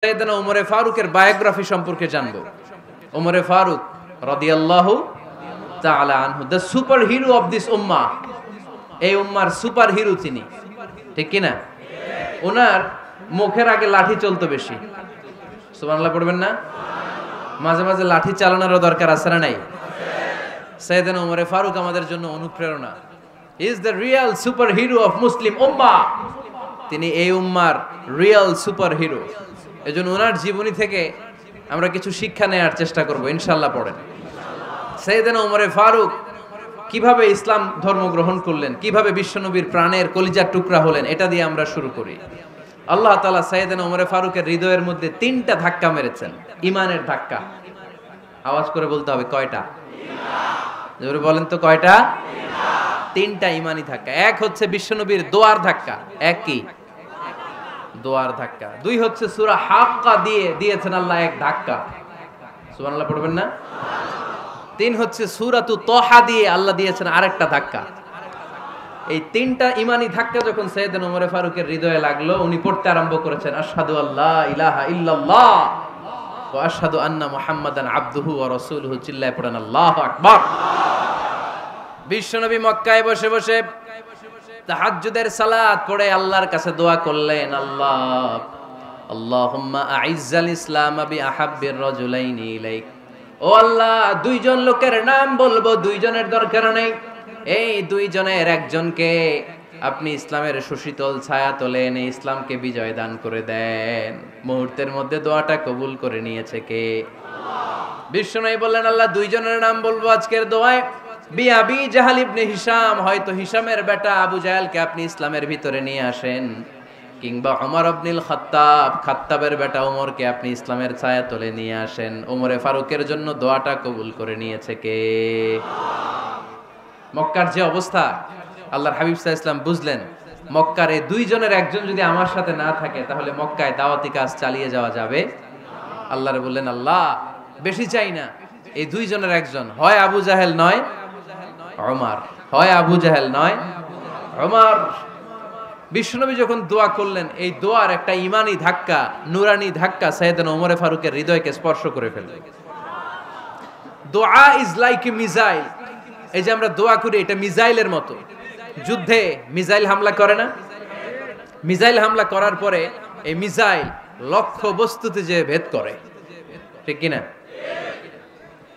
সাইয়েদনা ওমরে ফারুকের বায়োগ্রাফি সম্পর্কে জানবো। ওমরে ফারুক রাদিয়াল্লাহু তাআলা আনহু, the super hero of this উম্মাহ। এই উম্মার সুপার হিরো তিনি, ঠিক কি না? ওনার মুখের আগে লাঠি চলতো বেশি। সুবহানাল্লাহ পড়বেন না? মাঝে মাঝে লাঠি চালানোরও দরকার আছে না নাই? সাইয়েদনা ওমরে ফারুক আমাদের জন্য অনুপ্রেরণা। Is the real super hero of Muslim উম্মাহ। তিনি এই উম্মার রিয়েল সুপার হিরো। এজন্য ওনার জীবনী থেকে আমরা কিছু শিক্ষা নেওয়ার চেষ্টা করব ইনশাআল্লাহ। পড়েন সাইয়েদনা ওমরে ফারুক কিভাবে ইসলাম ধর্ম গ্রহণ করলেন, কিভাবে বিশ্বনবীর প্রাণের কলিজার টুকরা হলেন, এটা দিয়ে আমরা শুরু করি। আল্লাহ তাআলা সাইয়েদনা ওমরে ফারুকের হৃদয়ের মধ্যে 3টা ধাক্কা মেরেছেন, ইমানের ধাক্কা। আওয়াজ করে বলতে হবে কয়টা? জোরে বলেন তো কয়টা? 3টা ইমানি ধাক্কা। এক হচ্ছে বিশ্বনবীর দোয়ার ধাক্কা। এক কি? দোয়ার ধাক্কা। 2 হচ্ছে সূরা হাক্কা দিয়ে দিয়েছেন আল্লাহ এক ধাক্কা। সুবহানাল্লাহ পড়বেন না? 3 হচ্ছে সূরাতু তাহা দিয়ে আল্লাহ দিয়েছেন আরেকটা ধাক্কা। এই 3টা ইমানি ধাক্কা যখন সাইয়েদনা ওমরে ফারুকের হৃদয়ে লাগলো, উনি পড়তে আরম্ভ করেছেন আশহাদু আল্লা ইলাহা ইল্লাল্লাহ ওয়া আশহাদু আন্না মুহাম্মাদান আবদুহু ওয়া রাসূলুহু। চিল্লায়ে পড়েন আল্লাহু আকবার। বিশ্বনবী মক্কায় বসে বসে তাহাজ্জুদের সালাত পড়ে আল্লাহর কাছে দোয়া করলেন, আল্লাহুম্মা আইজ্জাল ইসলাম বিআহাব্বির রাজুলাইনি ইলাইক। ও আল্লাহ, 2 জন লোকের নাম বলবো, 2 জনের দরকার নেই। এই 2 জনের একজনকে আপনি ইসলামের সুশীতল ছায়া তলে এনে ইসলামকে বিজয় দান করে দেন। মুহূর্তের মধ্যে দোয়াটা কবুল করে নিয়েছে কে? বিশ্বনবী বললেন, আল্লাহ 2 জনের নাম বলবো আজকের দোয়ায়। আবি জাহাল ইবনে হিশাম, হয়তো হিশামের বেটা আবু জাহেলকে আপনি ইসলামের ভিতরে নিয়ে আসেন, কিংবা ওমর ইবনুল খাত্তাব, খাত্তাবের বেটা ওমরকে আপনি ইসলামের ছায়া তলে নিয়ে আসেন। ওমরে ফারুকের জন্য দোয়াটা কবুল করে নিয়েছে কে? মক্কার যে অবস্থা, আল্লাহর হাবিব সাল্লাল্লাহু আলাইহি ওয়াসাল্লাম বুঝলেন মক্কার এই 2 জনের একজন যদি আমার সাথে না থাকে তাহলে মক্কায় দাওয়াতি কাজ চালিয়ে যাওয়া যাবে। আল্লাহরে বললেন, আল্লাহ বেশি চাই না, এই 2 জনের একজন, হয় আবু জাহেল নয় ওমর, হয় আবু জাহেল নয় ওমর। বিশ্বনবী যখন দোয়া করলেন, এই দোয়ার একটা ইমানি ধাক্কা, নুরানি ধাক্কা সাইয়েদনা ওমরে ফারুকের হৃদয়কে স্পর্শ করে ফেলল। দোয়া ইজ লাইক এ মিসাইল। এই যে আমরা দোয়া করি, এটা মিসাইলের মতো। যুদ্ধে মিসাইল হামলা করে না? মিসাইল হামলা করার পরে এই মিসাইল লক্ষ্য বস্তুতে যে ভেদ করে, ঠিক কিনা?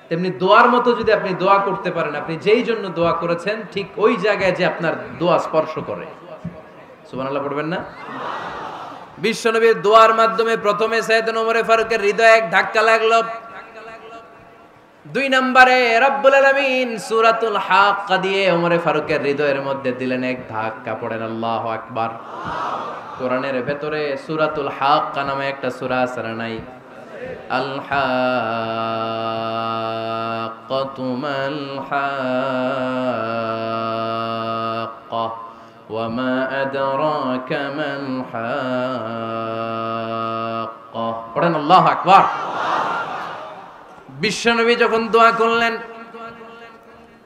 তেমনি দোয়ার মতো যদি আপনি দোয়া করতে পারেন, আপনি যেই জন্য দোয়া করেছেন ঠিক ওই জায়গায় যে আপনার দোয়া স্পর্শ করে। সুবহানাল্লাহ পড়বেন না? বিশ্বনবীর দোয়ার মাধ্যমে প্রথমে সাইয়েদনা ওমরে ফারুকের হৃদয়ে এক ধাক্কা লাগলো। 2 নম্বরে রব্বুল আলামিন সূরাতুল হাক্কা দিয়ে ওমরে ফারুকের হৃদয়ের মধ্যে দিলেন এক ধাক্কা। পড়েন আল্লাহু আকবার। কোরআনের ভেতরে সূরাতুল হাক্কা নামে একটা সূরা আছে না নাই? আল হাক্কাতু মাল হাক্কা ওয়া মা আদরাকা মাল হাক্কা। পড়েন আল্লাহু আকবার। বিশ্বনবী যখন দোয়া করলেন,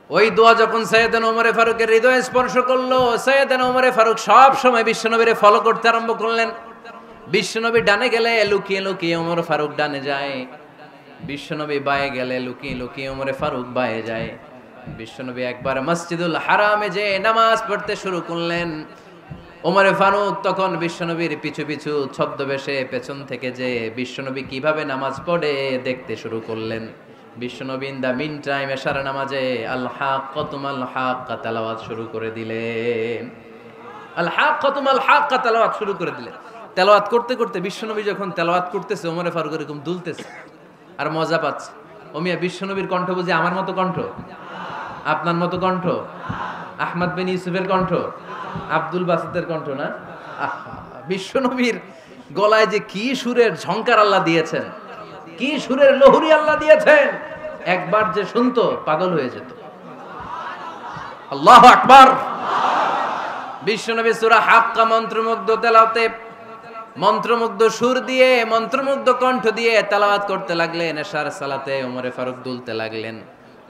ওই দোয়া যখন সাইয়েদনা ওমরে ফারুকের হৃদয়ে স্পর্শ করলো, সাইয়েদনা ওমরে ফারুক সব সময় বিশ্বনবীরে ফলো করতে আরম্ভ করলেন। বিশ্বনবী ডানে গেলে লুকিয়ে লুকিয়ে ওমর ফারুক ডানে যায়, বিশ্বনবী বায়ে গেলে লুকিয়ে লুকিয়ে ওমরে ফারুক বায়ে যায়। বিশ্বনবী একবার মসজিদুল হারামে যে নামাজ পড়তে শুরু করলেন, ওমরে ফারুক তখন বিশ্বনবীর পিছু পিছু ছদ্মবেশে পেছন থেকে যে বিশ্বনবী কিভাবে নামাজ পড়ে দেখতে শুরু করলেন। বিশ্বনবী ইন দা মিন টাইম এশার নামাজে আল হাক্কাতু মাল হাক্কা তেলাওয়াত শুরু করে দিলেন। আল হাক্কাতু মাল হাক্কা তেলাওয়াত শুরু করে দিলেন। তেলাওয়াত করতে করতে বিশ্বনবী যখন তেলাওয়াত করতেছে, ওমরে ফারুক এরকম দুলতেছে আর মজা পাচ্ছে। ও মিয়া, বিশ্বনবীর কণ্ঠ বুঝি আমার মতো কণ্ঠ, আপনার মতো কণ্ঠ, আহমদ বিন ইউসুফের কণ্ঠ, আব্দুল বাসিতের কণ্ঠ না? বিশ্বনবীর গলায় যে কি সুরের ঝংকার আল্লাহ দিয়েছেন, কি সুরের লহরী আল্লাহ দিয়েছেন, একবার যে শুনতো পাগল হয়ে যেত। আল্লাহু আকবার। বিশ্বনবী সূরা হাক্কা মন্ত্রমুগ্ধ তেলাওয়াতে, মন্ত্রমুগ্ধ সুর দিয়ে, মন্ত্রমুগ্ধ কণ্ঠ দিয়ে তেলাওয়াত করতে লাগলেন। এশার সালাতে ওমরে ফারুক দুলতে লাগলেন।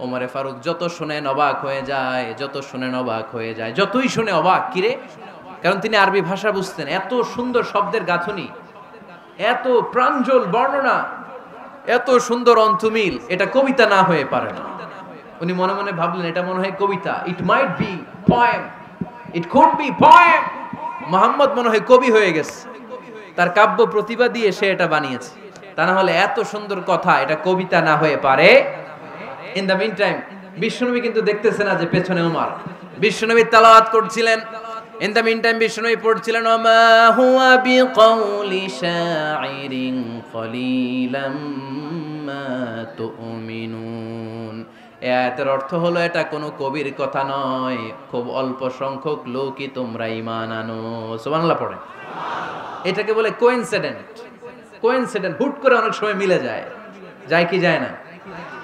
ওমরে ফারুক যত শুনেন অবাক হয়ে যায়, যত শুনেন অবাক হয়ে যায়, যতই শুনে অবাক। কিরে? কারণ তিনি আরবি ভাষা বুঝতেন, এত সুন্দর শব্দের গাঁথনি। এত প্রাঞ্জল বর্ণনা, এত সুন্দর অন্তমিল, এটা কবিতা না হয়ে পারে না। উনি মনে মনে ভাবলেন এটা মনে হয় কবিতা, it might be poem, it could be poem. Muhammad মনে হয় কবি হয়ে গেছে, তার কাব্য প্রতিভা দিয়ে সে এটা বানিয়েছে। তা না হলে এত সুন্দর কথা, এটা কবিতা না হয়ে পারে। ইন দ্য মিন টাইম বিশ্বনবী কিন্তু দেখতেছে না যে পেছনে ওমর। বিশ্বনবী তেলাওয়াত করছিলেন, ইন দ্য মিন টাইম বিশ্বনবী পড়ছিলেন ওমা হুয়া বিকাউলি শাইরিন কলিলাম মা তুমিনুন। এই আয়াতের অর্থ হলো এটা কোনো কবির কথা নয়, খুব অল্প সংখ্যক লোকই তোমরা ঈমান আনো। সুবহানাল্লাহ পড়ে। এটাকে বলে কোইন্সিডেন্ট। কোইন্সিডেন্ট হুট করে অনেক সময় মিলে যায়, যায় কি যায় না?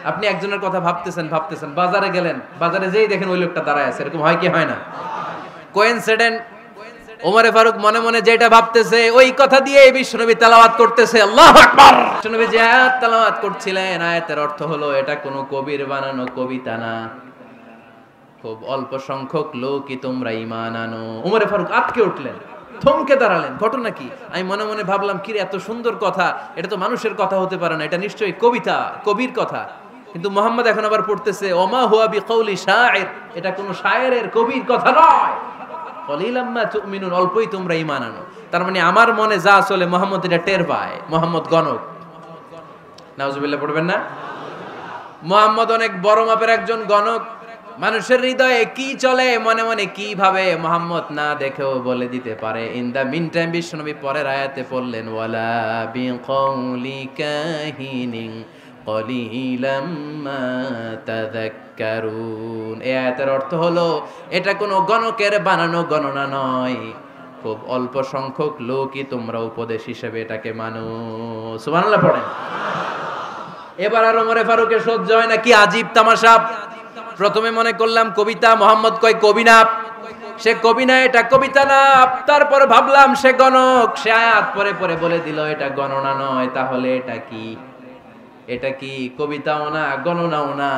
আপনি একজনের কথা ভাবতেছেন ভাবতেছেন, বাজারে গেলেন, বাজারে যেই দেখেন ওই লোকটা দাঁড়ায় আছে, এরকম হয় কি হয় না? কোইন্সিডেন্ট। ওমরে ফারুক মনে মনে যেটা ভাবতেছে ওই কথা দিয়ে বিশ্বনবী তেলাওয়াত করতেছে, আল্লাহু আকবার। বিশ্বনবী যে আয়াত তেলাওয়াত করছিলেন, আয়াতের অর্থ হলো এটা কোনো কবির বানানো কবিতা না, খুব অল্প সংখ্যক লোকই তোমরা ঈমান আনো। ওমরে ফারুক আটকে উঠলেন, থমকে দাঁড়ালেন। ঘটনা কি? আমি মনে মনে ভাবলাম কি এত সুন্দর কথা, এটা তো মানুষের কথা হতে পারে না, এটা নিশ্চয়ই কবিতা, কবির কথা। কিন্তু মুহাম্মদ এখন আবার পড়তেছে ওমা হুয়া বিকাউলি শাইর, এটা কোনো শায়েরের কবির কথা নয়। কলিলাম মা তুমিনুন, অল্পই তোমরা ঈমান আনো। তার মানে আমার মনে যা চলে মুহাম্মদ এটা টের পায়। মুহাম্মদ গণক। নাউজুবিল্লাহ পড়বেন না? মুহাম্মদ অনেক বড় মাপের একজন গণক। মানুষের হৃদয়ে কি চলে, মনে মনে কি ভাবে, মুহাম্মদ না দেখেও বলে দিতে পারে। ইন দা মিন টাইম বিশ্বনবী পরের আয়াতে পড়লেন ওয়ালা বিকাউলি কাহিনিন কলিলাম মা তাযাক্কারুন। এই আয়াতের অর্থ হলো এটা কোনো গণকের বানানো গণনা নয়, খুব অল্প সংখ্যক লোকই তোমরা উপদেশ হিসেবে এটাকে মানো। সুবহানাল্লাহ পড়েন। এবার আর ওমরে ফারুকের সহ্য হয় না, কি আজীব তামাশা। প্রথমে মনে করলাম কবিতা, মোহাম্মদ কয় কবি না, সে কবি না, এটা কবিতা না। তারপর ভাবলাম সে গণক, সে আয়াত পরে পরে বলে দিল এটা গণনা নয়, তাহলে এটা কি? এটা কি কবিতাও না, গণনাও না,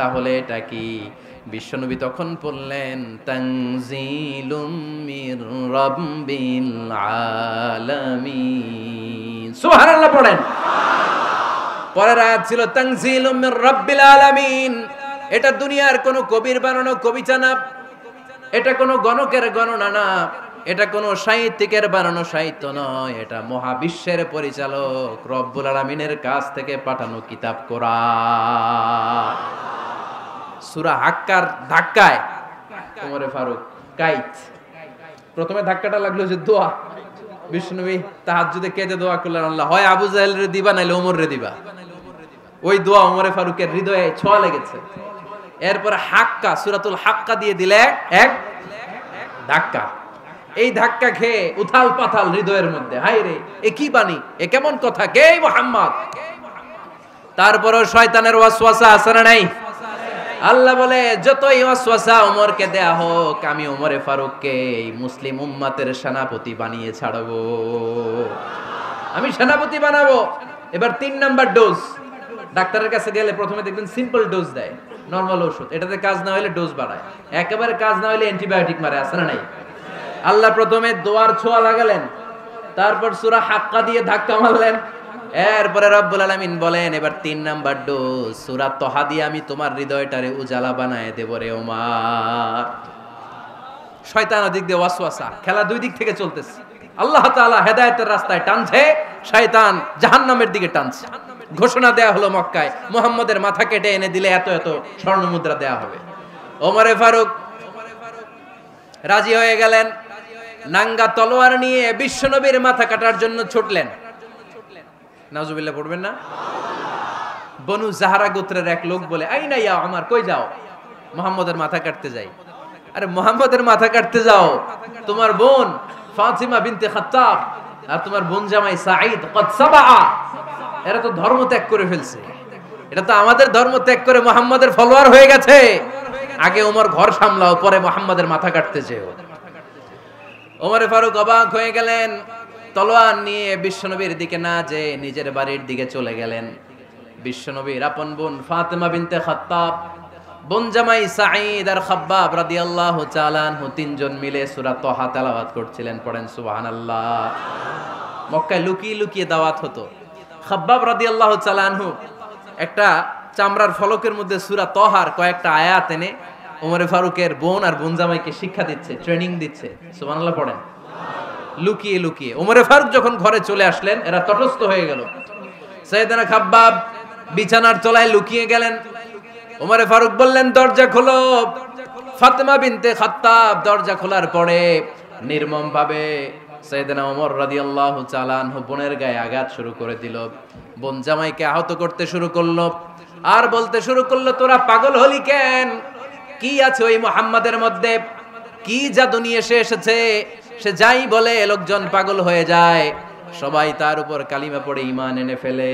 তাহলে এটা কি? বিশ্বনবী তখন বললেন তানজিলুম মির রাব্বিল আলামিন। সুবহানাল্লাহ পড়েন। পরের আয়াত ছিল তানজিলুম মির রাব্বিল আলামিন। এটা দুনিয়ার কোনো কবির বানানো কবিতা না, এটা কোনো গণকের গণনা না, এটা কোনো সাহিত্যিকের বানানো সাহিত্য নয়, এটা মহাবিশ্বের পরিচালক রব্বুল আলামিনের কাছ থেকে পাঠানো কিতাব কোরআন। সূরা হাক্কার ধাক্কায় ওমরে ফারুক কাইত। প্রথমে ধাক্কাটা লাগলো যে দোয়া। বিশ্বনবী তাহাজ্জুদে কেঁদে দোয়া করলেন, আল্লাহ হয় আবু জাহেল রে দিবা নাইলে ওমর রে দিবা। ওই দোয়া ওমরে ফারুকের হৃদয়ে ছোঁয়া লেগেছে। এরপর হাক্কা, সূরাতুল হাক্কা দিয়ে দিলে এক ধাক্কা। এই ধাক্কা খেয়ে উথাল পাথাল হৃদয়ের মধ্যে, হায় রে এ কি বাণী, এ কেমন কথা, কে মুহাম্মদ? তারপরও শয়তানের ওয়াসওয়াসা আছে না নাই? আল্লাহ বলে যতই ওয়াসওয়াসা ওমরকে দেয়া হোক, আমি ওমরে ফারুককে এই মুসলিম উম্মতের সেনাপতি বানিয়ে ছাড়বো, আমি সেনাপতি বানাবো। এবার 3 নাম্বার ডোজ। ডাক্তারের কাছে গেলে প্রথমে দেখবেন সিম্পল ডোজ দেয়, নরমাল ওষুধ, এটাতে কাজ না হলে ডোজ বাড়ায়, একেবারে কাজ না হলে অ্যান্টিবায়োটিক মারে, আছে না নাই? আল্লাহ প্রথমে দোয়ার ছোঁয়া লাগালেন, তারপর সূরা হাক্কা দিয়ে ধাক্কা মারলেন, এরপরে রব্বুল আলামিন বলেন এবার 3 নাম্বার ডোজ সূরা তহা দিয়ে আমি তোমার হৃদয়টারে উজালা বানায় দেব রে ওমর। শয়তান ওদিক দিয়ে ওয়াসওয়াসা, খেলা দুই দিক থেকে চলতেছে। আল্লাহ তাআলা হেদায়েতের রাস্তায় টানছে, শয়তান জাহান্নামের দিকে টানছে। ঘোষণা দেয়া হলো মক্কায়, মুহাম্মদের মাথা কেটে এনে দিলে এত এত স্বর্ণ মুদ্রা দেয়া হবে। ওমরে ফারুক রাজি হয়ে গেলেন, নাঙ্গা তলোয়ার নিয়ে বিশ্বনবীর মাথা কাটার জন্য ছুটলেন। নাউজুবিল্লাহ পড়বেন না? বনু জাহরা গোত্রের এক লোক বলে, আইনা ইয়া ওমর, কই যাও? মুহাম্মদের মাথা কাটতে যাই। আরে মুহাম্মদের মাথা কাটতে যাও? তোমার বোন ফাতিমা বিনতে খাত্তাব আর তোমার বোন জামাই সাঈদ কদ সাবা, এরা তো ধর্ম ত্যাগ করে ফেলছে, এটা তো আমাদের ধর্ম ত্যাগ করে মুহাম্মদের ফলোয়ার হয়ে গেছে। আগে ওমর ঘর সামলাও, পরে মুহাম্মদের মাথা কাটতে যেও। ওমরে ফারুক অবাক হয়ে গেলেন, তলোয়ার নিয়ে বিশ্বনবীর দিকে না যে নিজের বাড়ির দিকে চলে গেলেন। বিশ্বনবীর আপন বোন ফাতিমা বিনতে খাত্তাব, বোন জামাই সাঈদ আর খাব্বাব রাদিয়াল্লাহু তাআলা আনহু, তিনজন মিলে সূরা তহা তেলাওয়াত করছিলেন। পড়েন সুবহানাল্লাহ। মক্কায় লুকিয়ে লুকিয়ে দাওয়াত হতো। খাব্বাব রাদিয়াল্লাহু তাআলা আনহু একটা চামড়ার ফলকের মধ্যে সূরা তহার কয়েকটা আয়াত এনে ওমরে ফারুকের বোন আর বোন জামাইকে শিক্ষা দিচ্ছে, ট্রেনিং দিচ্ছে। সুবহানাল্লাহ পড়েন। লুকিয়ে লুকিয়ে ওমরে ফারুক যখন ঘরে চলে আসলেন, এরা তটস্থ হয়ে গেল। সাইয়েদনা খাব্বাব বিছানার তলায় লুকিয়ে গেলেন। ওমরে ফারুক বললেন, দরজা খোলো। ফাতেমা বিনতে খাত্তাব দরজা খোলার পরে নির্মম ভাবে সাইয়েদনা ওমর রাদিয়াল্লাহু তাআলা আনহু বোনের গায়ে আঘাত শুরু করে দিল। বোন জামাইকে আহত করতে শুরু করলো আর বলতে শুরু করলো, তোরা পাগল হলি কেন? কি আছে ওই মুহাম্মাদের মধ্যে? কি জাদু নিয়ে এসেছে? সে যাই বলে লোকজন পাগল হয়ে যায়, সবাই তার উপর কালিমা পড়ে ঈমান এনে ফেলে।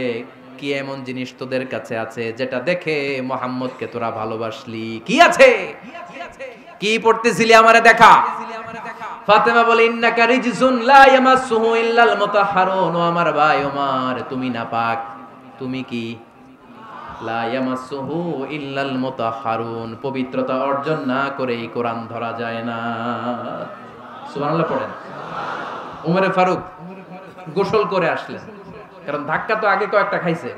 কি এমন জিনিস তোদের কাছে আছে যেটা দেখে মুহাম্মদকে তোরা ভালোবাসলি? কি আছে? কি পড়তেছিলি আমারে দেখা। ফাতেমা বলে, ইন্নাকা রিজসুন লা ইয়ামাসসুহু ইল্লাল মুতাহহারুন। ও আমার ভাই ওমর, তুমি নাপাক। তুমি কি? লা ইয়ামাসসুহু ইল্লাল মুতাহহারুন, পবিত্রতা অর্জন না করে এই কোরআন ধরা যায় না। সুবহানাল্লাহ পড়েন। ওমরে ফারুক গোসল করে আসলেন, কারণ ধাক্কা তো আগে কয়েকটা খাইছে।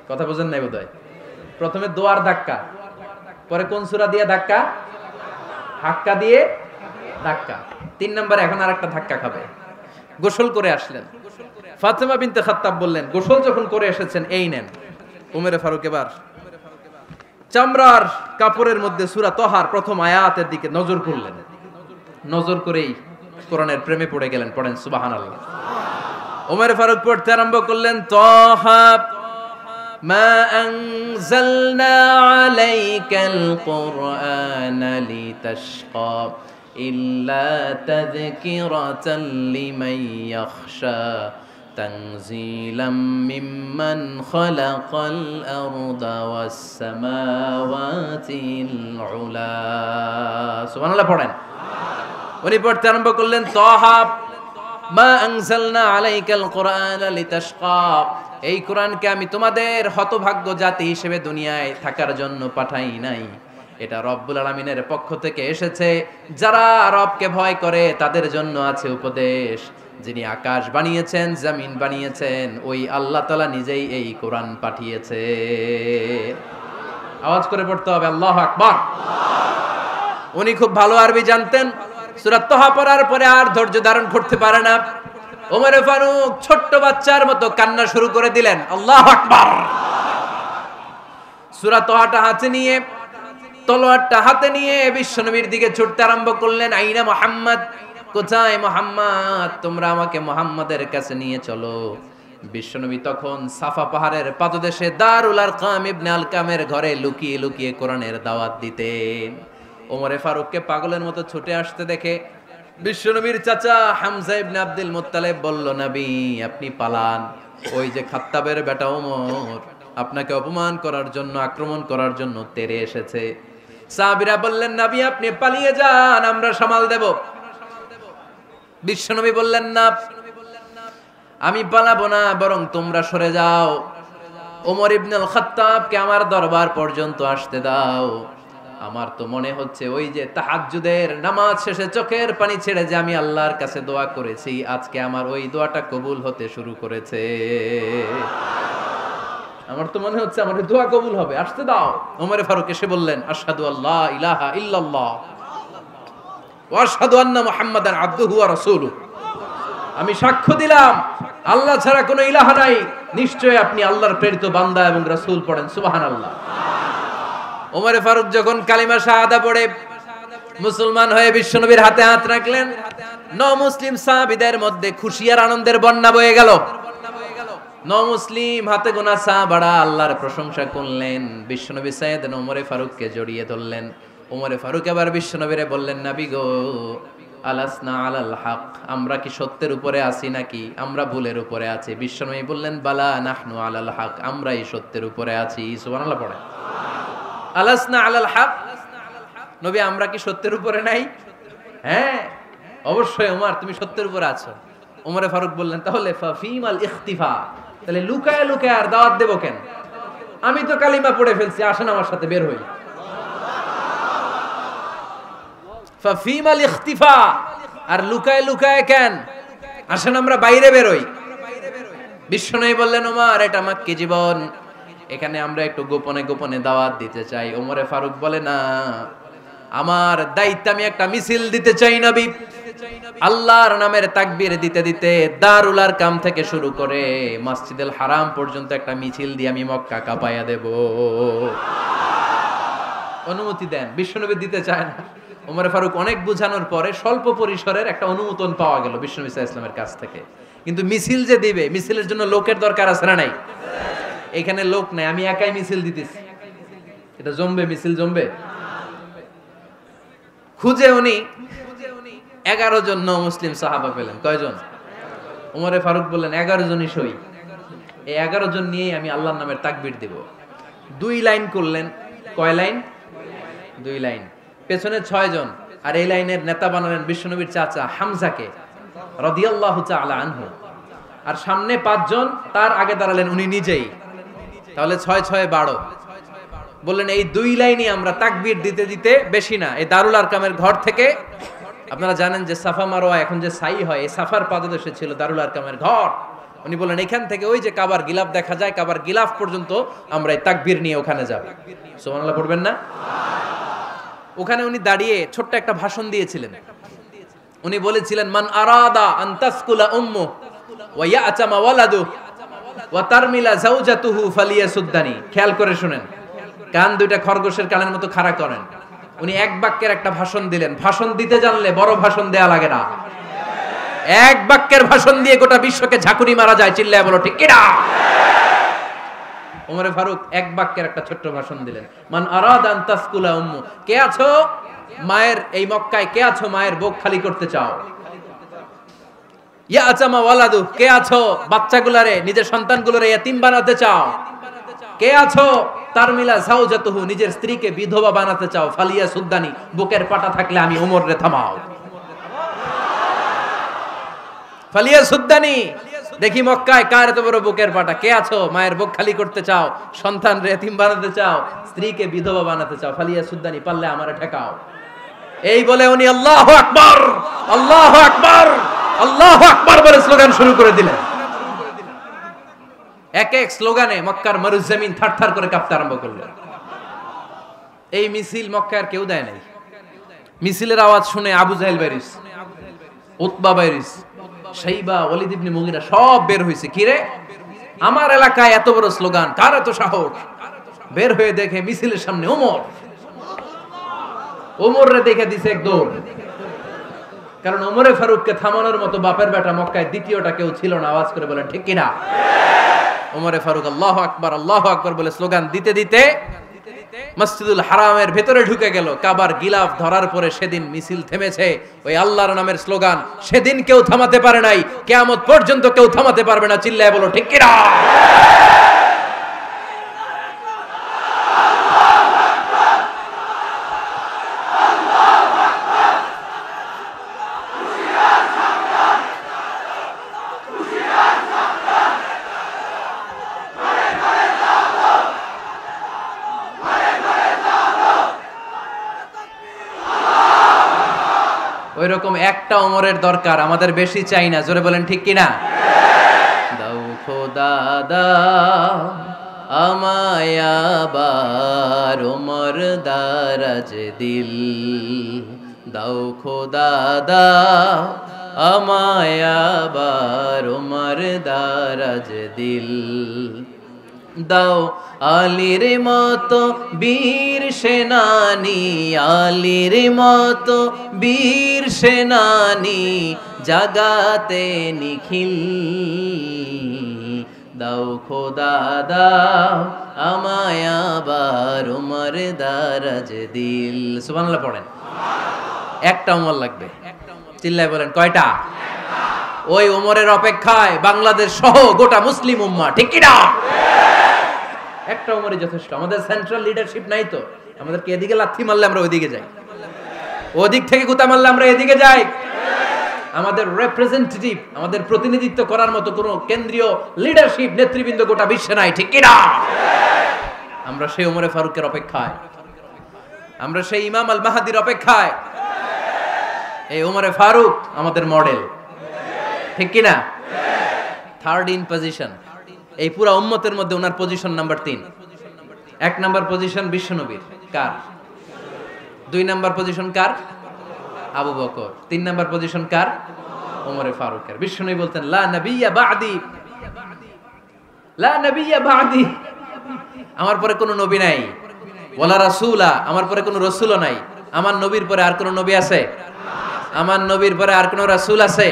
কথা বুঝেন নাই বোধহয়। প্রথমে দোয়ার ধাক্কা, পরে কোন সূরা দিয়ে ধাক্কা? হাক্কা দিয়ে ধাক্কা। 3 নম্বরে এখন আরেকটা ধাক্কা খাবে। গোসল করে আসলেন। ফাতেমা বিনতে খাত্তাব বললেন, গোসল যখন করে এসেছেন, এই নেন। ওমরে ফারুক এবার চামড়ার কাপড়ের মধ্যে সূরা তহার প্রথম আয়াতের দিকে নজর করলেন। নজর করেই কোরআনের প্রেমে পড়ে গেলেন। পড়েন সুবহানাল্লাহ। ওমরে ফারুক পড়তে আরম্ভ করলেন, তহা মা আনজালনা আলাইকাল কুরআনা লিতাশকা ইল্লা তাযকিরাতাল লিমান ইয়াখশা তানজিলাম মিম্মান খালাকাল আরদা ওয়াস সামাওয়াতিল উলা। সুবহানাল্লাহ পড়েন। উনি পড়তে আরম্ভ করলেন, তহা মা আনজালনা আলাইকাল কুরআনা লিতাশকা, এই কোরআনকে আমি তোমাদের হতভাগ্য জাতি হিসেবে দুনিয়ায় থাকার জন্য পাঠাই নাই। এটা রব্বুল আলামিনের পক্ষ থেকে এসেছে। যারা রবকে ভয় করে তাদের জন্য আছে উপদেশ। যিনি আকাশ বানিয়েছেন, জমিন বানিয়েছেন, ওই আল্লাহ তাআলা নিজেই এই কোরআন পাঠিয়েছে। আওয়াজ করে পড়তে হবে, আল্লাহু আকবার। উনি খুব ভালো আরবি জানতেন। সূরা তহা পড়ার পরে আর ধৈর্য ধারণ করতে পারে না। ওমরে ফারুক ছোট্ট বাচ্চার মতো কান্না শুরু করে দিলেন। আল্লাহু আকবার। সূরা তহাটা হাতে নিয়ে, তলোয়ারটা হাতে নিয়ে বিশ্বনবীর দিকে ছুটতে আরম্ভ করলেন। আইনা মুহাম্মদ, কোথায় মুহাম্মদ? তোমরা আমাকে মুহাম্মাদের কাছে নিয়ে চলো। বিশ্বনবী তখন সাফা পাহাড়ের পাদদেশে দারুল আরকাম ইবনে আলকামের ঘরে লুকিয়ে লুকিয়ে কোরআনের দাওয়াত দিতেন। ওমরে ফারুককে পাগলের মতো ছুটে আসতে দেখে বিশ্বনবীর চাচা হামজা ইবনে আব্দুল মুত্তালিব বলল, নবী আপনি পালান। ওই যে খাত্তাবের বেটা ওমর আপনাকে অপমান করার জন্য, আক্রমণ করার জন্য তেরে এসেছে। সাহাবীরা বললেন, নবী আপনি পালিয়ে যান, আমরা সামাল দেব। বিশ্বনবী বললেন, না আমি পালাবো না, বরং তোমরা সরে যাও। ওমর ইবনুল খাত্তাবকে আমার দরবার পর্যন্ত আসতে দাও। আমার তো মনে হচ্ছে ওই যে তাহাজ্জুদের নামাজ শেষে চোখের পানি ছেড়ে যে আমি আল্লাহর কাছে দোয়া করেছি, আজকে আমার ওই দোয়াটা কবুল হতে শুরু করেছে। আমার তো মনে হচ্ছে আমার দোয়া কবুল হবে, আসতে দাও। ওমরে ফারুক এসে বললেন, আশহাদু আল্লা ইলাহা ইল্লাল্লাহ ওয়া আশহাদু আন্না মুহাম্মাদান আবদুহু ওয়া রাসূলুহু, আমি সাক্ষ্য দিলাম আল্লাহ ছাড়া কোনো ইলাহা নাই, নিশ্চয়ই আপনি আল্লাহর প্রেরিত বান্দা এবং রাসূল। পড়েন সুবহানাল্লাহ। ওমরে ফারুক যখন কালিমা শাহাদা পড়ে মুসলমান হয়ে বিশ্বনবীর হাতে হাত রাখলেন, মুসলিম সাহাবীদের মধ্যে খুশি আর আনন্দের বন্যা বয়ে গেল। মুসলিম হাতে গোনা সাহাবারা আল্লাহর প্রশংসা করলেন। বিশ্বনবী সাইয়েদনা ওমরে ফারুককে জড়িয়ে ধরলেন। ওমরে ফারুক এবার বিশ্বনবীরে বললেন, নবী গো, আলাসনা আলাল হক, আমরা কি সত্যের উপরে আছি নাকি আমরা ভুলের উপরে আছি? বিশ্বনবী বললেন, বালা নাহনু আলাল হক, আমরাই সত্যের উপরে আছি। সুবহানাল্লাহ পড়ে। আলাসনা আলাল হক, নবী আমরা কি সত্যের উপরে নাই? হ্যাঁ অবশ্যই ওমর, তুমি সত্যের উপরে আছো। ওমরে ফারুক বললেন, তাহলে ফাফিমাল ইখতিফা, তাহলে লুকায় লুকায় আর দাওয়াত দেব কেন? আমি তো কালিমা পড়ে ফেলছি, আসেন আমার সাথে বের হই। ফাফিমাল ইখতিফা, আর লুকায় লুকায় কেন? আসেন আমরা বাইরে বেরোই। বিশ্বনবী বললেন, ওমর এটা মাক্কি জীবন, এখানে আমরা একটু গোপনে গোপনে দাওয়াত দিতে চাই। ওমরে ফারুক বলে, না, আমার দায়িত্ব, আমি একটা মিছিল দিতে চাই নবী। আল্লাহর নামের তাকবীর দিতে দিতে দারুল আরকাম থেকে শুরু করে মসজিদুল হারাম পর্যন্ত একটা মিছিল দিয়ে আমি মক্কা কাঁপাইয়া দেব। অনুমতি দেন। বিশ্বনবী দিতে চায় না। ওমর ফারুক অনেক বুঝানোর পরে স্বল্প পরিসরের একটা অনুমোদন পাওয়া গেল বিশ্বনবী সাল্লাল্লাহু আলাইহি ওয়াসাল্লামের কাছ থেকে। কিন্তু মিছিল যে দিবে, মিছিলের জন্য লোকের দরকার আছে না নাই? এখানে লোক নাই, আমি একাই মিছিল দিতেছি। এটা জমবে? মিছিল জমবে? খুঁজে উনি 11 জন মুসলিম সাহাবা পেলেন। কয়জন? ওমরে ফারুক বললেন 11 জনই সই। এই 11 জন নিয়েই আমি আল্লাহর নামের তাকবীর দেব। 2 লাইন করলেন। কয় লাইন? 2 লাইন। পেছনে 6 জন, আর এই লাইনের নেতা বানালেন বিশ্বনবীর চাচা হামজাকে রাদিয়াল্লাহু তাআলা আনহু। আর সামনে 5 জন, তার আগে দাঁড়ালেন উনি নিজেই। তাহলে 6 6 12। বললেন এই 2 লাইনই আমরা তাকবীর দিতে দিতে, বেশি না, এই দারুল আরকামের ঘর থেকে, আপনারা জানেন যে সাফা মারওয়া এখন যে সাই হয়, এই সাফার পাদদেশে ছিল দারুল আরকামের ঘর। উনি বললেন এখান থেকে ওই যে কাবার গিলাফ দেখা যায়, কাবার গিলাফ পর্যন্ত আমরা এই তাকবীর নিয়ে ওখানে যাব। সুবহানাল্লাহ পড়বেন না? ওখানে উনি দাঁড়িয়ে ছোট্ট একটা ভাষণ দিয়েছিলেন। উনি বলেছিলেন, মান আরাদা আন তাসকুলা উম্মু ওয়া ইয়াতামা ওয়ালাদু ওয়া তারমিলা যাওজাতুহু ফালিয়াসুদ্দানি। খেয়াল করে শুনেন, কান দুইটা খরগোশের কানের মতো খাড়া করেন। উনি এক বাক্যের একটা ভাষণ দিলেন। ভাষণ দিতে জানলে বড় ভাষণ দেয়া লাগে না। এক বাক্যের ভাষণ দিয়ে গোটা বিশ্বকে ঝাঁকুনি মারা যায়। চিল্লায় বলো ঠিক কিনা? ওমরে ফারুক এক বাক্যের একটা ছোট্ট ভাষণ দিলেন। মান আরাদা আন তাসকুলা উম্মু, কে আছো মায়ের এই মক্কায়, কে আছো মায়ের বুক খালি করতে চাও? ইয়াতামা ওয়ালাদু, কে আছো বাচ্চাগুলারে, নিজের সন্তানগুলোরে ইয়াতিম বানাতে চাও? কে আছো তারমিলা যাওজাতুহু, নিজের স্ত্রীকে বিধবা বানাতে চাও? ফালিয়া সুদ্দানি, বুকের পাটা থাকলে আমি ওমর রে থামাও। ফালিয়া সুদ্দানি, দেখি মক্কায় কার এত বড় বুকের পাটা। কে আছো মায়ের বুক খালি করতে চাও, সন্তান রে এতিম বানাতে চাও, স্ত্রীকে বিধবা বানাতে চাও? ফালিয়া সুদ্দানি, পারলে আমারে ঠেকাও। এই বলে উনি আল্লাহু আকবার, আল্লাহু আকবার, আল্লাহু আকবার বলে স্লোগান শুরু করে দিলেন। এক এক স্লোগানে মক্কার মরুজমিন থারথার করে কাঁপতে আরম্ভ করলো। এই মিছিল মক্কার কেউ দেয় নাই। মিছিলের আওয়াজ শুনে আবু জাহেল বাইরিস, উতবা বাইরিস, শাইবা, ওয়ালিদ ইবনে মুগিরা সব বের হইছে। কি রে, আমার এলাকায় এত বড় স্লোগান, কার এত সাহস? বের হয়ে দেখে মিছিলের সামনে ওমর। ওমর রে দেখে দিছে এক দৌড়। কারণ ওমরে ফারুককে থামানোর মতো বাপের বেটা মক্কায় দ্বিতীয়টা কেউ ছিল না। আওয়াজ করে বলেন ঠিক কিনা? ওমরে ফারুক আল্লাহু আকবার, আল্লাহু আকবার বলে স্লোগান দিতে দিতে মসজিদুল হারামের ভেতরে ঢুকে গেল। কাবার গিলাফ ধরার পরে সেদিন মিছিল থেমেছে। ওই আল্লাহর নামের স্লোগান সেদিন কেউ থামাতে পারে নাই, কিয়ামত পর্যন্ত কেউ থামাতে পারবে না। চিল্লায় বলো ঠিক কিনা? ওইরকম একটা ওমরের দরকার, আমাদের বেশি চাই না। জোরে বলেন ঠিক কিনা? দাও খোদা দাও আমায় আবার ওমর দারাজ দিল, দাও খোদা দাও আমায় আবার ওমর দারাজ দিল, দাও আলীর মতো বীর সেনানি, আলীর মতো বীর সেনানি জাগাতে নিখিল, দাও খোদা দাও আমায় আবার ওমর দারাজ দিল। সুবহানাল্লাহ পড়েন। একটা ওমর লাগবে। চিল্লায় বলেন কয়টা? ওই ওমরের অপেক্ষায় বাংলাদেশ সহ গোটা মুসলিম উম্মাহ। ঠিক কি না? একটা ওমরই যথেষ্ট। আমাদের সেন্ট্রাল লিডারশিপ নাই তো, আমাদেরকে এদিকে লাথি মারলে আমরা ওইদিকে যাই, ওদিক থেকে গুতা মারলে আমরা এদিকে যাই। আমাদের রিপ্রেজেন্টেটিভ, আমাদের প্রতিনিধিত্ব করার মতো কোনো কেন্দ্রীয় লিডারশিপ নেতৃবৃন্দ গোটা বিশ্বে নাই। ঠিক কি না? আমরা সেই ওমরে ফারুকের অপেক্ষায়, আমরা সেই ইমাম আল মাহদির অপেক্ষায়। এই ওমরে ফারুক আমাদের মডেল। ঠিক কি না? থার্ড ইন পজিশন, এই পুরা উম্মতের মধ্যে ওনার পজিশন নাম্বার 3। 1 নাম্বার পজিশন বিশ্বনবীর, কার? 2 নাম্বার পজিশন কার? আবু বকর। 3 নাম্বার পজিশন কার? ওমরে ফারুকের। বিশ্বনবী বলতেন লা নবিয়্যা বা'দি, লা নবিয়্যা বা'দি, আমার পরে কোনো নবী নাই। ওয়ালা রাসূলা, আমার পরে কোনো রাসূলও নাই। আমার নবীর পরে আর কোনো নবী আছে? আমার নবীর পরে আর কোনো রাসূল আছে?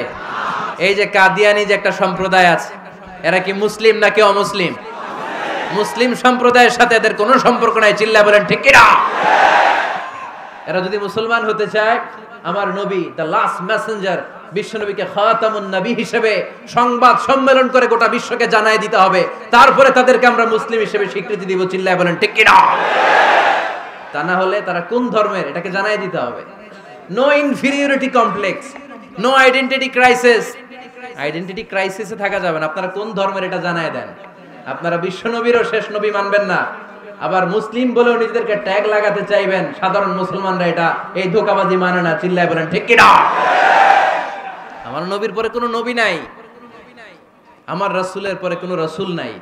এই যে কাদিয়ানি যে একটা সম্প্রদায় আছে, এরা কি মুসলিম নাকি অমুসলিম? মুসলিম সম্প্রদায়ের সাথে এদের কোনো সম্পর্ক নাই। চিল্লা বলেন ঠিক কি না? এরা যদি মুসলমান হতে চায়, আমার নবী দ্য লাস্ট মেসেঞ্জার বিশ্বনবীকে খাতামুন নবী হিসেবে সংবাদ সম্মেলন করে গোটা বিশ্বকে জানাই দিতে হবে, তারপরে তাদেরকে আমরা মুসলিম হিসেবে স্বীকৃতি দিব। চিল্লায় বলেন ঠিক কি না? তা না হলে তারা কোন ধর্মের এটাকে জানাই দিতে হবে। No inferiority complex, no identity crisis. Identity ক্রাইসিসে থাকা যাবে না। আপনারা কোন ধর্মের এটা জানায় দেন। আপনারা বিশ্বনবীরও শেষ নবী মানবেন না, আবার মুসলিম বলেও নিজেদেরকে ট্যাগ লাগাতে চাইবেন। সাধারণ মুসলমানরা এটা এই ধোঁকাবাজি মানে না। চিল্লায় বলেন ঠিক কি না? আমার নবীর পরে কোনো নবী নাই, আমার রাসূলের পরে কোনো রাসূল নাই,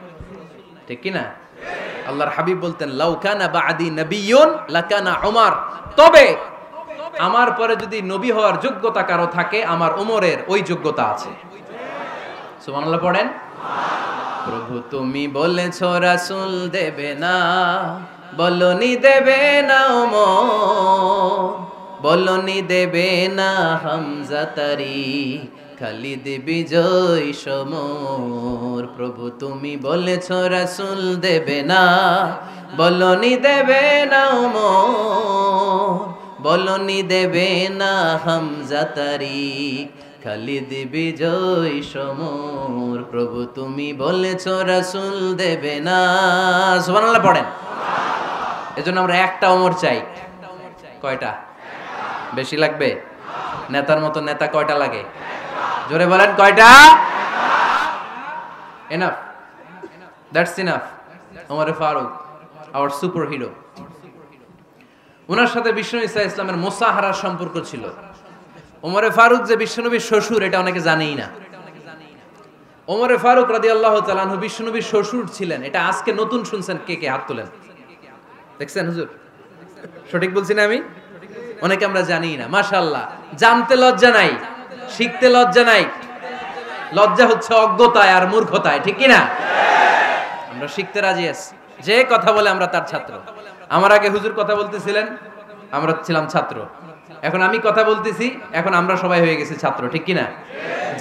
ঠিক কি না? আল্লাহর হাবিব বলতেন লাউ কানা বা'দি নাবিয়্যুন লাকানা উমর, তবে আমার পরে যদি নবী হওয়ার যোগ্যতা কারো থাকে, আমার ওমরের ওই যোগ্যতা আছে। সুবহানাল্লাহ পড়েন। প্রভু তুমি বলেছো রাসূল দেবে না, বলনি দেবে না ওমর, বলনি দেবে না হামজা তারি, খালিদ বিজয় সমর। প্রভু তুমি বলেছো রাসূল দেবে না, বলনি দেবে না ওমর, বলনি দেবে না হামজা তারি, খালিদ বিজয় সমর। প্রভু তুমি বলেছো রাসূল দেবে না। সুবহানাল্লাহ পড়েন। এজন্য আমরা একটা ওমর চাই। কয়টা? বেশি লাগবে? নেতার মতো নেতা কয়টা লাগে? জোরে বলেন কয়টা? Enough, that's enough. Omar Farooq our super hero. ওনার সাথে বিশ্বনবী সাল্লাল্লাহু আলাইহি ওয়াসাল্লামের মুসাহারার সম্পর্ক ছিল। ওমরে ফারুক যে বিশ্বনবীর শ্বশুর, এটা অনেকে জানেই না। ওমরে ফারুক রাদিয়াল্লাহু তাআলা আনহু বিশ্বনবীর শ্বশুর ছিলেন। এটা আজকে নতুন শুনছেন। কে কে হাত তোলেন? দেখছেন হুজুর? সঠিক বলছি না আমি? অনেকে আমরা জানি না। মাশাআল্লাহ, জানতে লজ্জা নাই, শিখতে লজ্জা নাই। লজ্জা হচ্ছে অজ্ঞতায় আর মূর্খতায়, ঠিক কি না? আমরা শিখতে রাজি আছি। যে কথা বলে আমরা তার ছাত্র। আমার আগে হুজুর কথা বলতেছিলেন, আমরা ছিলাম ছাত্র। এখন আমি কথা বলতেছি, এখন আমরা সবাই হয়ে গেছি ছাত্র, ঠিক কি না?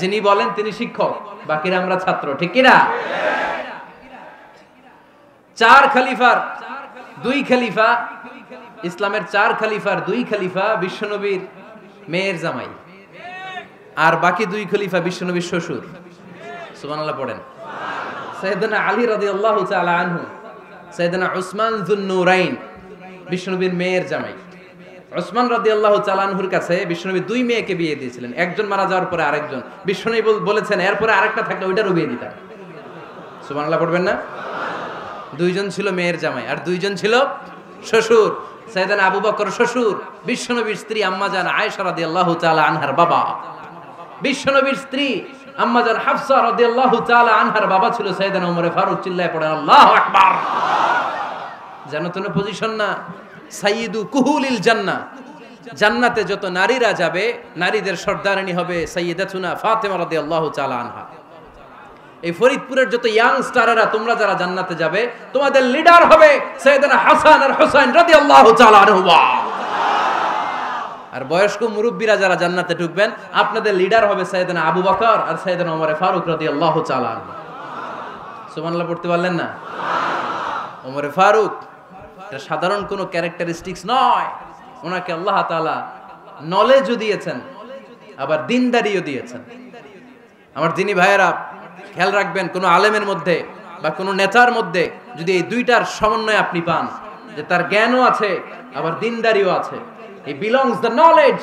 যিনি বলেন তিনি শিক্ষক, বাকিরা আমরা ছাত্র, ঠিক কি না? 4 খলিফার 2 খলিফা, ইসলামের 4 খলিফার 2 খলিফা বিশ্বনবীর মেয়ের জামাই, আর বাকি 2 খলিফা বিশ্বনবীর শ্বশুর। সুবহানাল্লাহ পড়েন। সাইয়েদনা আলী রাদিয়াল্লাহু তাআলা আনহু, সাইয়েদনা উসমান যুন নূরাইন বিশ্বনবীর মেয়ের জামাই। উসমান রাদিয়াল্লাহু তাআলা আনহুর কাছে বিশ্বনবী 2 মেয়েকে বিয়ে দিয়েছিলেন। একজন মারা যাওয়ার পরে আরেকজন। বিশ্বনবী বলেছেন এরপরে আরেকটা থাকলে ওইটারও বিয়ে দিতাম। সুবহানাল্লাহ পড়বেন না? 2 জন ছিল মেয়ের জামাই আর 2 জন ছিল শ্বশুর। সাইয়েদনা আবু বকর শ্বশুর, বিশ্বনবীর স্ত্রী আম্মাজান আয়েশা রাদিয়াল্লাহু তাআলা আনহার বাবা। বিশ্বনবীর স্ত্রী আম্মাজান হাফসা রাদিয়াল্লাহু তাআলা আনহার বাবা ছিল সাইয়েদনা ওমরে ফারুক। চিল্লায়ে পড়েন আল্লাহু আকবার। জানো তো না পজিশন না? সাইয়্যিদু কুহুলিল জান্নাহ, জান্নাতে যত নারীরা যাবে, নারীদের সর্দারিনী হবে সাইয়্যিদাতুনা ফাতেমা রাদিয়াল্লাহু তাআলা আনহা। এই ফরিদপুরের যত ইয়াং স্টারেরা তোমরা যারা জান্নাতে যাবে, তোমাদের লিডার হবে সাইয়েদনা হাসান আর হুসাইন রাদিয়াল্লাহু তাআলা আনহুমা। আর বয়স্ক মুরব্বীরা যারা জান্নাতে ঢুকবেন, আপনাদের লিডার হবে সাইয়েদনা আবু বকর আর সাইয়েদনা ওমর ফারুক রাদিয়াল্লাহু তাআলা আনহু। সুবহানাল্লাহ পড়তে পারলেন না? ওমর ফারুক এটা সাধারণ কোনো ক্যারেক্টারিস্টিক্স নয়। ওনাকে আল্লাহ তাআলা নলেজও দিয়েছেন, আবার দিনদারিও দিয়েছেন। আমার দিনী ভাইয়েরা খেয়াল রাখবেন, কোনো আলেমের মধ্যে বা কোনো নেতার মধ্যে যদি এই দুইটার সমন্বয় আপনি পান, যে তার জ্ঞানও আছে আবার দিনদারিও আছে, he belongs the knowledge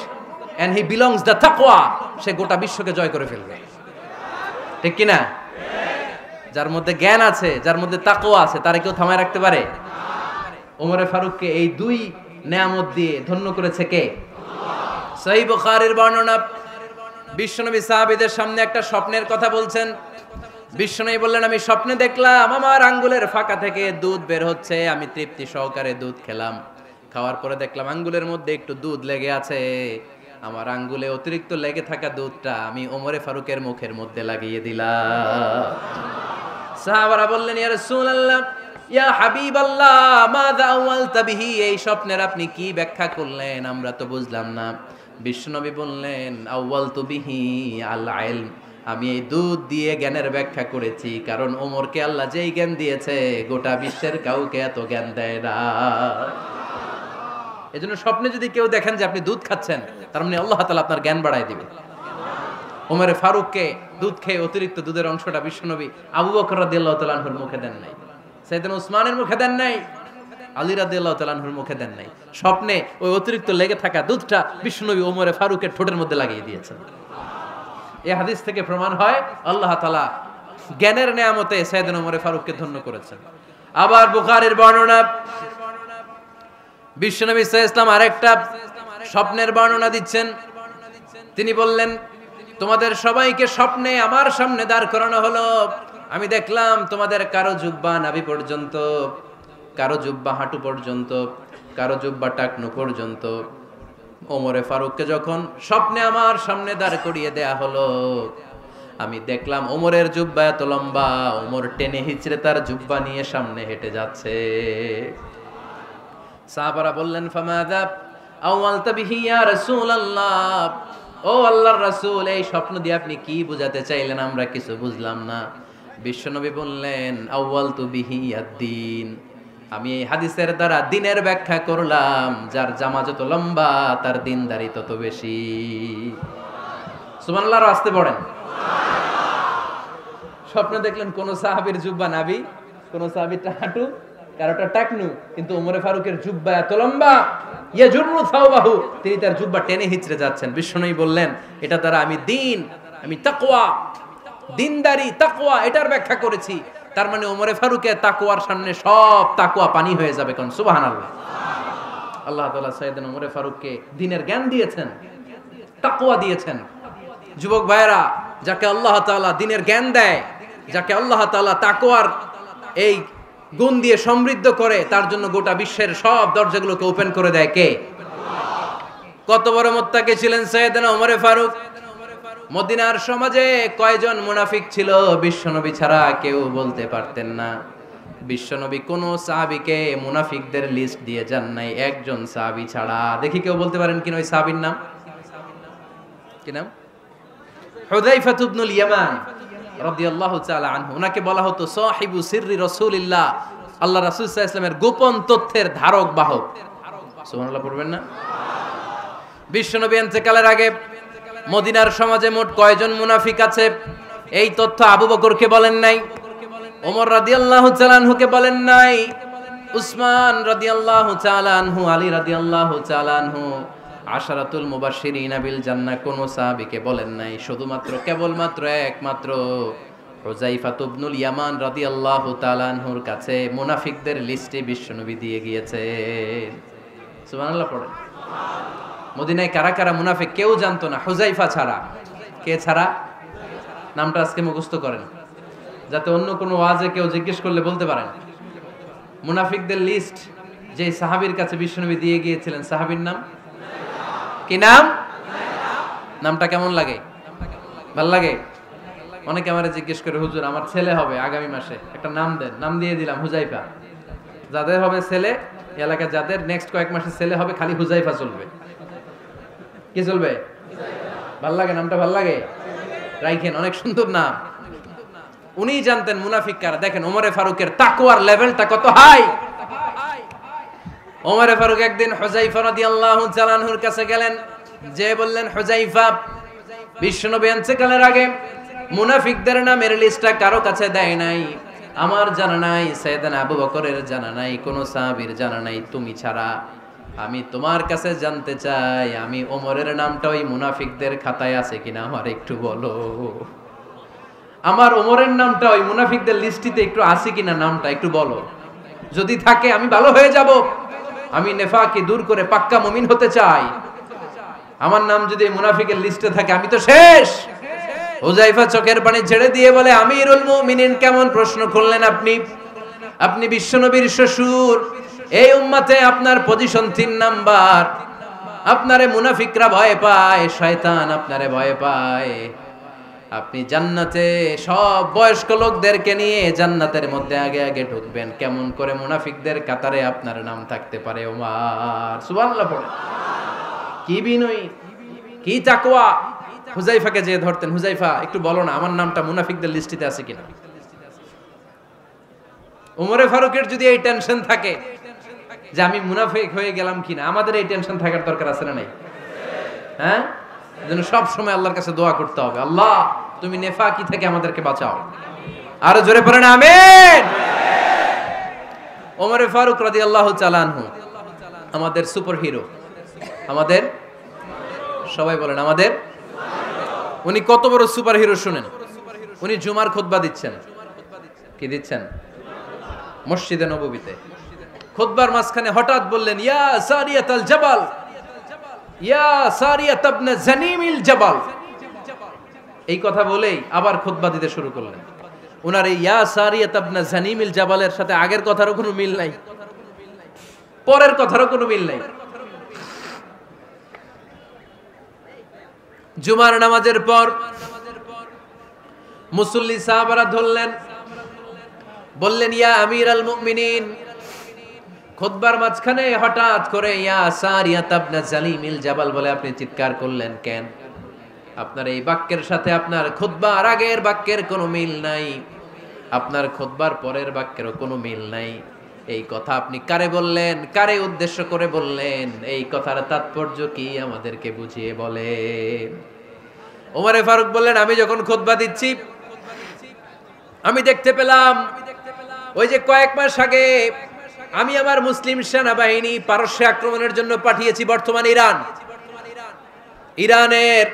and he belongs the taqwa, সে গোটা বিশ্বকে জয় করে ফেলবে, ঠিক কি না? যার মধ্যে জ্ঞান আছে, যার মধ্যে তাকওয়া আছে, তারে কেউ থামায় রাখতে পারে? ওমরে ফারুককে এই 2 নেয়ামত দিয়ে ধন্য করেছে কে? সহিহ বুখারীর বর্ণনা, বিশ্বনবী সাহাবীদের সামনে একটা স্বপ্নের কথা বলছেন। বিশ্বনবী বললেন, আমি স্বপ্নে দেখলাম আমার আঙ্গুলের ফাঁকা থেকে দুধ বের হচ্ছে, আমি তৃপ্তি সহকারে দুধ খেলাম। খাওয়ার পরে দেখলাম আঙ্গুলের মধ্যে একটু দুধ লেগে আছে। আমার আঙ্গুলে অতিরিক্ত লেগে থাকা দুধটা আমি ওমরে ফারুকের মুখের মধ্যে লাগিয়ে দিলাম। সাহাবারা বললেন, ইয়া রাসূলুল্লাহ, ইয়া হাবিবাল্লাহ, মাযা আওয়ালতা বিহি, এই স্বপ্নের আপনি কি ব্যাখ্যা করলেন, আমরা তো বুঝলাম না। বিশ্বনবী বললেন, আওয়ালতু বিহি আল ইলম, আমি এই দুধ দিয়ে জ্ঞানের ব্যাখ্যা করেছি, কারণ ওমরকে আল্লাহ যেই জ্ঞান দিয়েছে গোটা বিশ্বের কাউকে এত জ্ঞান দেয় না। এজন্য স্বপ্নে যদি কেউ দেখেন যে আপনি দুধ খাচ্ছেন, তার মানে আল্লাহ তাআলা আপনার জ্ঞান বাড়ায় দিবে। ওমরে ফারুককে দুধ খেয়ে অতিরিক্ত দুধের অংশটা বিশ্বনবী আবু বকর রাদিয়াল্লাহু তাআলা আনহুর মুখে দেন নাই, সাইয়েদনা উসমানের মুখে দেন নাই, আলী রাদিয়াল্লাহু তাআলা আনহুর মুখে দেন নাই। স্বপ্নে ওই অতিরিক্ত লেগে থাকা দুধটা বিশ্বনবী ওমরে ফারুকের ঠোঁটের মধ্যে লাগিয়ে দিয়েছেন। এই হাদিস থেকে প্রমাণ হয় আল্লাহ তাআলা জ্ঞানের নেয়ামতে সাইয়েদনা ওমরে ফারুককে ধন্য করেছেন। আবার বুখারীর বর্ণনা, বিশ্বনবী সাল্লাল্লাহু আলাইহি ওয়াসাল্লাম আরেকটা স্বপ্নের বর্ণনা দিচ্ছেন। তিনি বললেন, তোমাদের সবাইকে স্বপ্নে আমার সামনে দাঁড় করানো হলো। আমি দেখলাম তোমাদের কারো জুব্বা নাভি পর্যন্ত, কারো জুব্বা হাঁটু পর্যন্ত, কারো জুব্বা টাকনু পর্যন্ত। ওমরে ফারুককে যখন স্বপ্নে আমার সামনে দাঁড় করিয়ে দেয়া হলো, আমি দেখলাম ওমরের জুব্বা এত লম্বা, ওমর টেনে হিচড়ে তার জুব্বা নিয়ে সামনে হেঁটে যাচ্ছে। সাহাবারা বললেন, ফামাযা আওয়ালতা বিহি ইয়া রাসূলুল্লাহ, ও আল্লাহর রাসূল, এই স্বপ্ন দিয়ে আপনি কি বোঝাতে চাইলেন, আমরা কিছু বুঝলাম না। বিশ্বনবী বললেন, আউয়ালতু বিহি আদ-দীন, আমি এই হাদিসের দ্বারা দ্বীনের ব্যাখ্যা করলাম, যার জামা যত লম্বা তার দ্বীনদারি তত বেশি। সুবহানাল্লাহ, আসতে পড়েন। স্বপ্নে দেখলেন কোন সাহাবীর জুব্বা নাভি, কোন সাহাবীর হাঁটু, কারোটা টাকনু, কিন্তু ওমরে ফারুকের জুব্বা এত লম্বা, ইয়াজুরু সাওবাহু, তিনি তার জুব্বা টেনে হিচড়ে যাচ্ছেন। বিশ্বনবী বললেন, এটা দ্বারা আমি দ্বীন, আমি তাকওয়া, দ্বীনদারি, তাকওয়া, এটার ব্যাখ্যা করেছি। তার মানে ওমরে ফারুকের তাকওয়ার সামনে সব তাকওয়া পানি হয়ে যাবে। কোন সুবহানাল্লাহ। আল্লাহ তাআলা সাইয়েদনা ওমরে ফারুককে দ্বীনের জ্ঞান দিয়েছেন, তাকওয়া দিয়েছেন। যুবক ভাইরা, যাকে আল্লাহ তাআলা দ্বীনের জ্ঞান দেয়, যাকে আল্লাহ তাআলা তাকওয়ার এই গুণ দিয়ে সমৃদ্ধ করে, তার জন্য গোটা বিশ্বের সব দরজাগুলোকে ওপেন করে দেয় কে? কত বড় মুত্তাকি ছিলেন সাইয়েদনা ওমরে ফারুক। মদিনার সমাজে কয়জন মুনাফিক ছিল বিশ্বনবী ছাড়া কেউ বলতে পারতেন না। বিশ্বনবী কোন সাহাবীকে মুনাফিকদের লিস্ট দিয়ে যান নাই, একজন সাহাবী ছাড়া। দেখি কেউ বলতে পারেন কিনা ওই সাহাবীর নাম? কি নাম? হুযায়ফা ইবনুল ইয়ামান রাদিয়াল্লাহু তাআলা আনহু। ওনাকে বলা হতো সাহিবু সিররি রাসূলিল্লাহ, আল্লাহ রাসূল সাল্লাল্লাহু আলাইহি ওয়াসাল্লামের গোপন তথ্যের ধারক বাহক। সুবহানাল্লাহ পড়বেন না? বিশ্বনবী ইন্তেকালের আগে মদিনার সমাজে মোট কয়জন মুনাফিক আছে, এই তথ্য আবু বকরকে বলেন নাই, ওমর রাদিয়াল্লাহু তাআলা আনহুকে বলেন নাই, উসমান রাদিয়াল্লাহু তাআলা আনহু, আলী রাদিয়াল্লাহু তাআলা আনহু, আশারাতুল মুবাশশিরিনা বিল জান্নাহ কোন সাহাবীকে বলেন নাই। শুধুমাত্র কেবলমাত্র একমাত্র হুযায়ফা ইবনুল ইয়ামান রাদিয়াল্লাহু তাআলা আনহুর কাছে মুনাফিকদের লিস্টে বিশ্বনবী দিয়ে গিয়েছেন। সুবহানাল্লাহ পড়েন। মদিনায় কারা কারা মুনাফিক কেউ জানতো না হুযায়ফা ছাড়া। কে ছাড়া? নামটা আজকে মুখস্থ করেন, যাতে অন্য কোনো ওয়াজে কেউ জিজ্ঞেস করলে বলতে পারেন। মুনাফিকদের লিস্ট যে সাহাবীর কাছে বিশ্বনবী দিয়ে গিয়েছিলেন, সাহাবীর নাম কি? নাম? নামটা কেমন লাগে? ভাল লাগে? অনেকে আমারে জিজ্ঞেস করে, হুজুর আমার ছেলে হবে আগামী মাসে, একটা নাম দেন। নাম দিয়ে দিলাম হুযায়ফা। যাদের হবে ছেলে, এলাকায় যাদের নেক্সট কয়েক মাসে ছেলে হবে, খালি হুযায়ফা চলবে। কি চলবে? ভাল লাগে? নামটা ভাল লাগে? রাইখেন, অনেক সুন্দর নাম। উনিই জানতেন মুনাফিক কারা। দেখেন ওমরে ফারুকের তাকওয়ার লেভেলটা কত হাই। ওমরে ফারুক একদিন হুযায়ফা রাদিয়াল্লাহু তাআলা আনহুর কাছে গেলেন, যে বললেন, হুযায়ফা, বিশ্বনবী ইন্তেকালের আগে মুনাফিকদের নামের লিস্টটা কারো কাছে দেয় নাই, আমার জানা নাই, সাইয়েদনা আবু বকরের জানা নাই, কোন সাহাবীর জানা নাই, তুমি ছাড়া। আমি তোমার কাছে জানতে চাই, আমি ওমরের নামটা ওই মুনাফিকদের খাতায় আছে কিনা আমার একটু বলো। আমার ওমরের নামটা ওই মুনাফিকদের লিস্টিতে একটু আছে কিনা, নামটা একটু বলো। যদি থাকে আমি ভালো হয়ে যাব। আমি নেফাকি দূর করে পাক্কা মুমিন হতে চাই। আমার নাম যদি মুনাফিকের লিস্টে থাকে আমি তো শেষ। হুযায়ফা চোখের পানি ছেড়ে দিয়ে বলে, আমিরুল মুমিনিন, কেমন প্রশ্ন করলেন আপনি? আপনি বিশ্বনবীর শ্বশুর, এই উম্মতে আপনার পজিশন 3 নাম্বার। আপনারে মুনাফিকরা ভয় পায়, শয়তান আপনারে ভয় পায়। আপনি জান্নাতে সব বয়স্ক লোকদেরকে নিয়ে জান্নাতের মধ্যে আগে আগে ঢুকবেন, কেমন করে মুনাফিকদের কাতারে আপনার নাম থাকতে পারে ওমর? সুবহানাল্লাহ পড়ে। কি বিনয়ী, কি তাকওয়া। হুযায়ফাকে যে ধরতেন, হুযায়ফা একটু বলো না আমার নামটা মুনাফিকদের লিস্টিতে আছে কিনা। ওমরে ফারুকের যদি এই টেনশন থাকে যে আমি মুনাফিক হয়ে গেলাম কিনা, আমাদের এই টেনশন থাকার দরকার আছে না নাই? হ্যাঁ, যেন সব সময় আল্লাহর কাছে দোয়া করতে হবে, আল্লাহ তুমি নেফাকি থেকে আমাদেরকে বাঁচাও। আরো জোরে পড়েন আমিন। ওমরে ফারুক রাদিয়াল্লাহু তাআলা আনহু আমাদের সুপার হিরো, আমাদের সবাই বলেন আমাদের। উনি কত বড় সুপার হিরো শুনেন। উনি জুমার খুতবা দিচ্ছেন। কি দিচ্ছেন? মসজিদে নববীতে খুতবার মাঝখানে হঠাৎ বললেন, ইয়া সারিয়াতাল জাবাল, ইয়া সারিয়াত ইবনে জানিমিল জাবাল। এই কথা বলেই আবার খুতবা দিতে শুরু করলেন। ওনার এই ইয়া সারিয়াত ইবনে জানিমিল জাবালের সাথে আগের কথারও কোনো মিল নাই, পরের কথারও কোনো মিল নাই। জুমার নামাজের পর মুসল্লি সাহাবারা ধরলেন, বললেন, ইয়া আমিরাল মুমিনিন। খুতবার মাঝখানে হঠাৎ করে ইয়া সারিয়াত ইবনে জালিমিল জাবাল বলে আপনি চিৎকার করলেন কেন? আপনার এই বাক্যের সাথে আপনার খুতবার আগের বাক্যের কোনো মিল নাই, আপনার খুতবার পরের বাক্যেরও কোনো মিল নাই। এই কথা আপনি কারে বললেন, কারে উদ্দেশ্য করে বললেন? এই কথার তাৎপর্য কি আমাদেরকে বুঝিয়ে বলেন। ওমরে ফারুক বললেন, আমি যখন খুতবা দিচ্ছি আমি দেখতে পেলাম ওই যে কয়েক মাস আগে আমি আমার মুসলিম সেনাবাহিনী পারস্যে আক্রমণের জন্য পাঠিয়েছি, বর্তমান ইরান, ইরানের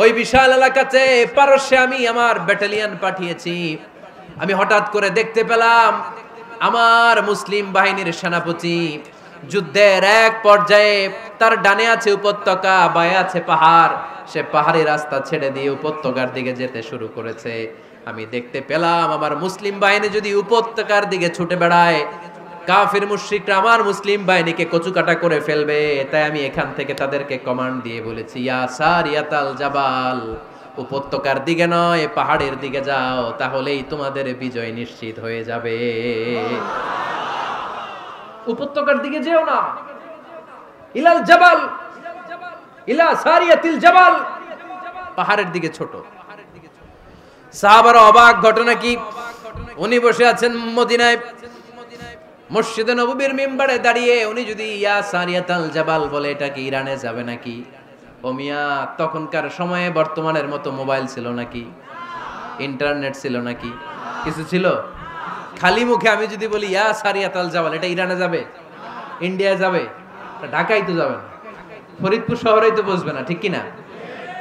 ওই বিশাল এলাকাতে পারস্যে আমি আমার ব্যাটালিয়ন পাঠিয়েছি। আমি হঠাৎ করে দেখতে পেলাম আমার মুসলিম বাহিনীর সেনাপতি যুদ্ধের এক পর্যায়ে তার ডানে আছে উপত্যকা, বায়ে আছে পাহাড়, সে পাহাড়ি রাস্তা ছেড়ে দিয়ে উপত্যকার দিকে যেতে শুরু করেছে। আমি দেখতে পেলাম আমার মুসলিম বাহিনী যদি উপত্যকার দিকে ছুটে বেড়ায়, কাফির মুশরিকরা আমার মুসলিম বাহিনীকে কচুকাটা করে ফেলবে। তাই আমি এখান থেকে তাদেরকে কমান্ড দিয়ে বলেছি, ইয়া সারিয়াতাল জাবাল, উপত্যকার দিকে নয় পাহাড়ের দিকে যাও, তাহলেই তোমাদের বিজয় নিশ্চিত হয়ে যাবে। উপত্যকার দিকে যেও না, ইলাল জাবাল, ইলা সারিয়াতিল জাবাল, পাহাড়ের দিকে ছোট। সাহাবারা অবাক, ঘটনা কি? উনি বসে আছেন মদিনায় মসজিদে নববীর মিম্বারে দাঁড়িয়ে, উনি যদি ইয়া সারিয়াতাল জাবাল বলে এটা কি ইরানে যাবে নাকি? ও মিয়া, তখনকার সময়ে বর্তমানের মতো মোবাইল ছিল নাকি, ইন্টারনেট ছিল নাকি, কিছু ছিল? খালি মুখে আমি যদি বলি ইয়া সারিয়াতাল জাবাল, এটা ইরানে যাবে, ইন্ডিয়া যাবে, ঢাকায় তো যাবে না, ফরিদপুর শহরেই তো বসবে না, ঠিক কিনা?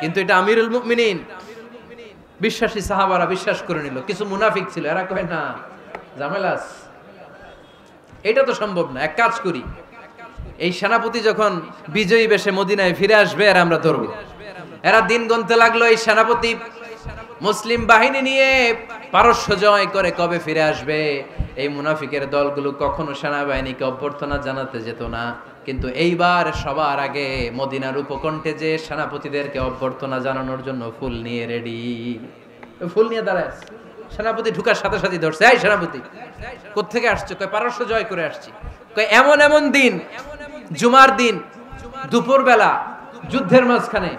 কিন্তু এটা আমিরুল মুমিনিন বিশ্বাসী সাহাবারা বিশ্বাস করে নিল। কিছু মুনাফিক ছিল, এরা কয় না ঝামেলাস, এটা তো সম্ভব না। এক কাজ করি, এই সেনাপতি যখন বিজয়ী বেশে মদিনায় ফিরে আসবে আর আমরা ধরবো। এরা দিন গুনতে লাগলো, এই সেনাপতি মুসলিম বাহিনী নিয়ে পারস্য জয় করে কবে ফিরে আসবে। এই মুনাফিকের দলগুলো কখনো সেনাবাহিনীকে অভ্যর্থনা জানাতে যেত না, কিন্তু এইবার সবার আগে মদিনার উপকণ্ঠে যে সেনাপতিদেরকে অভ্যর্থনা জানানোর জন্য ফুল নিয়ে রেডি, ফুল নিয়ে দাঁড়ায়। সেনাপতি ঢুকার সাথে সাথে ধরছে, এই সেনাপতি কোত্থেকে আসছে? কয় পারস্য জয় করে আসছি। কয় এমন এমন দিন, জুমার দিন দুপুর বেলা যুদ্ধের মাঝখানে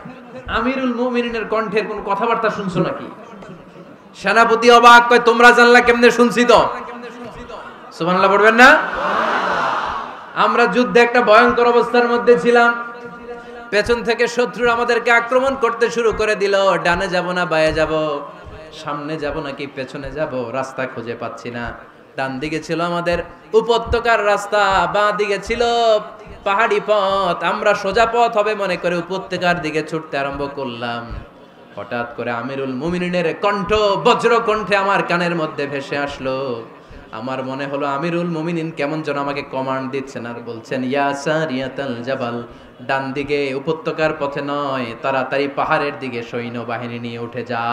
আমিরুল মুমিনিনের কণ্ঠের কোন কথাবার্তা শুনছো নাকি? সেনাপতি অবাক, কয় তোমরা জানলা কেমনে? শুনছি তো। সুবহানাল্লাহ পড়বেন না? আমরা যুদ্ধে একটা ভয়ঙ্কর অবস্থার মধ্যে ছিলাম, পেছন থেকে শত্রুরা আমাদেরকে আক্রমণ করতে শুরু করে দিল। ডানে যাব না বায়ে যাব, সামনে যাব নাকি পেছনে যাব, রাস্তা খুঁজে পাচ্ছি না। ডান দিকে ছিল আমাদের উপত্যকার রাস্তা, বাঁ দিকে ছিল পাহাড়ি পথ। আমরা সোজা পথ হবে মনে করে উপত্যকার দিকে ছুটতে আরম্ভ করলাম। হঠাৎ করে আমিরুল মুমিনিনের কণ্ঠ বজ্র কণ্ঠে আমার কানের মধ্যে ভেসে আসলো, আমার মনে হলো আমিরুল মুমিনিন কেমন যেন আমাকে কমান্ড দিচ্ছেন আর বলছেন, ইয়া সারিয়াতাল জাবাল, ডান দিকে উপত্যকার পথে নয়, তাড়াতাড়ি পাহাড়ের দিকে সৈন্যবাহিনী নিয়ে উঠে যা।